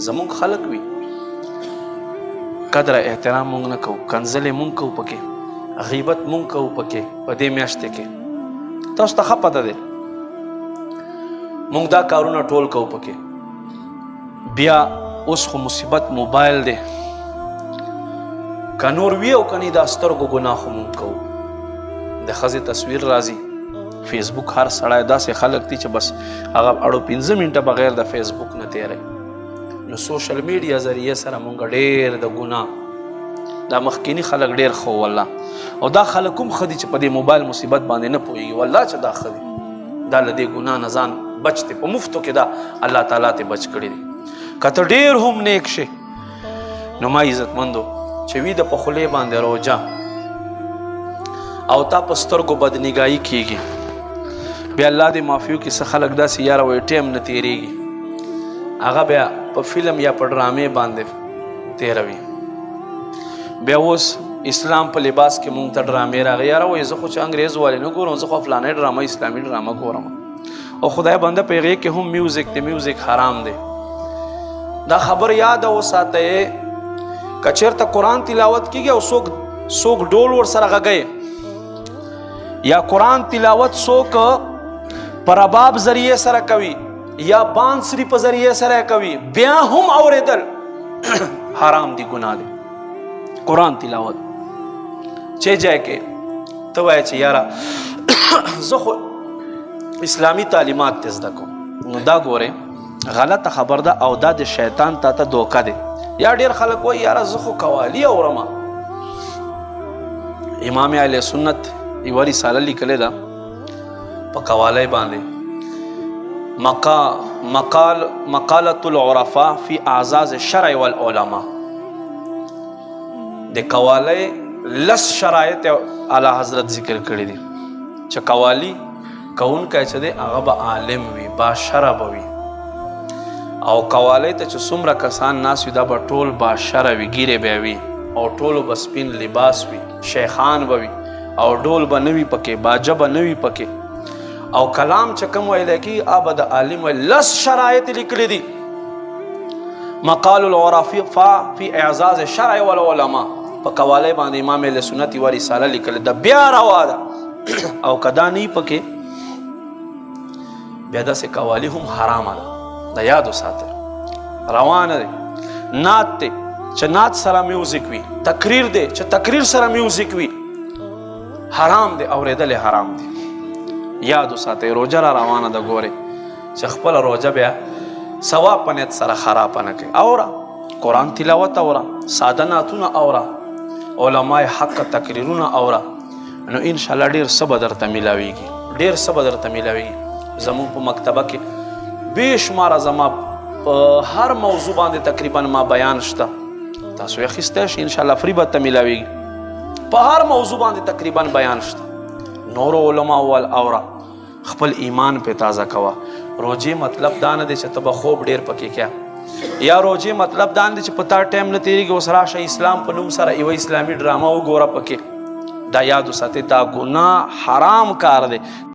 زمونږ خلک وي قدر احترام مونږ نه کوو، کنځلې مونږ کوو پکې، غیبت مونږ کوو پکې په دې میاشتې کې. تاسو ته ښه پته دی مونږ دا کارونه ټول کوو پکې. بیا اوس خو مصیبت موبایل دی، که نور وي او که نه دا سترګو ګناه خو مونږ کوو. د ښځې تصویر راځي فیسبوک، هر سړی داسې خلک دي چې بس هغه اړو 15 منټه بغیر د فیسبوک نه تیری. نو سوشل میډیا ذریعه سره مونږ ډېر د ګناه، دا مخکینی خلک ډېر ښه والله، او دا خلک هم ښه دي چې په دې موبایل مصیبت باندې نه پوهېږي. والله چې دا ښه دي، دا له دې ګناه نه ځان بچ دی، په مفتو کې دا الله تعالی ته بچ کړي دي. که ته ډېر هم نیک شې نو ما عزتمندو چې وي د په خولې باندې روجه او تا په سترګو بدنګایي کېږي، بیا الله دې معافیو کې څه خلک داسې یاره وایي ټیم نه تېرېږي، هغه بیا په فلم یا په ډرامې باندې تېروي. بیا اوس اسلام په لباس کې مونږ ته ډرامې راغی، یاره وایي زه خو چې انګریز والې نه ګورم، زه خو فلانی ډرامه اسلامي ډرامه ګورم. او خدای بنده په هغې کې هم میوزیک دی، میوزیک حرام دی. دا خبر یاد وساتئ که چېرته قرآن تلاوت کېږي او څوک ډول ورسره غږی یا قرآن تلاوت څوک په رباب ذریعې سره کوي یا بانسری په ذریعې سره کوي، بیا هم اورېدل حرام دی، ګناه دی. قرآن تلاوت چې ځای کې ته وایې چې یاره زه خو اسلامي تعلیمات ته زده کوم، نو دا ګورې غلطه خبر ده او دا د شیطان تا ته دوکه دی. یا ډېر خلک وایي یاره زه خو قوالي اورم. امام اهل سنت یوه رساله لیکلې ده په قوالۍ باندې، مقالة العرفاء فی اعزاز الشرع والعلماء. د قوالۍ 10 شرایط اعلی حضرت ذکر کړي دي چې قوالي کوونکی چې دی هغه به عالم وي، با شرع به وي، او قوالۍ ته چې څومره کسان ناست وي دا به ټول با شرع وي، ګیرې به وي او ټولو به سپین لباس وي، شیخان به وي او ډول به نه وي پکې، باجه به نه وي پکې، او کلام چې کوم ویلی کېږي هغه به د عالم وي. 10 شرایط لیکلي دي مقال العرفاء فی اعزاز الشرع والعلماء. په قوالۍ باندې امام اهل سنت یوه رساله لیکلې ده، بیا روا ده. او که دا نه وي پکې بیا داسې قوالي هم حرامه ده، د یاد وساتئ. روانه دی نعت دی چې نعت سره میوزیک وي، تقریر دی چې تقریر سره میوزیک وي، حرام دی، اورېدل حرام دی. یاد وساتئ روجه را روانه ده، ګورئ چې خپله روجه بیا ثواب په نیت سره خرابه نه کوي. اوره قرآن تلاوت اوره، ساده نعتونه اوره، علماء حق تقریرونه اوره، نو انشاءالله ډېر څه به درته میلاویږي، ډېر څه به درته میلاویږي. زموږ په مکتبه کې بې شماره زما په هر موضوع باندې تقریبا ما بیان شته، تاسو یې اخیستی شئ انشاءالله فری به ته میلاویږي. په هر موضوع باندې تقریبا بیان شته. نورو علما وال اوره، خپل ایمان پې تازه کوه. روجې مطلب دا نه دی چې ته به خوب ډېر پکې کیا، یا روجې مطلب دا نه دی چې په تا ټایم نه تېرېږي اوس راشه اسلام په نوم سره یوه اسلامي ډرامه وګوره پکې. دا یاد وساتئ دا ګناه حرام کار دی.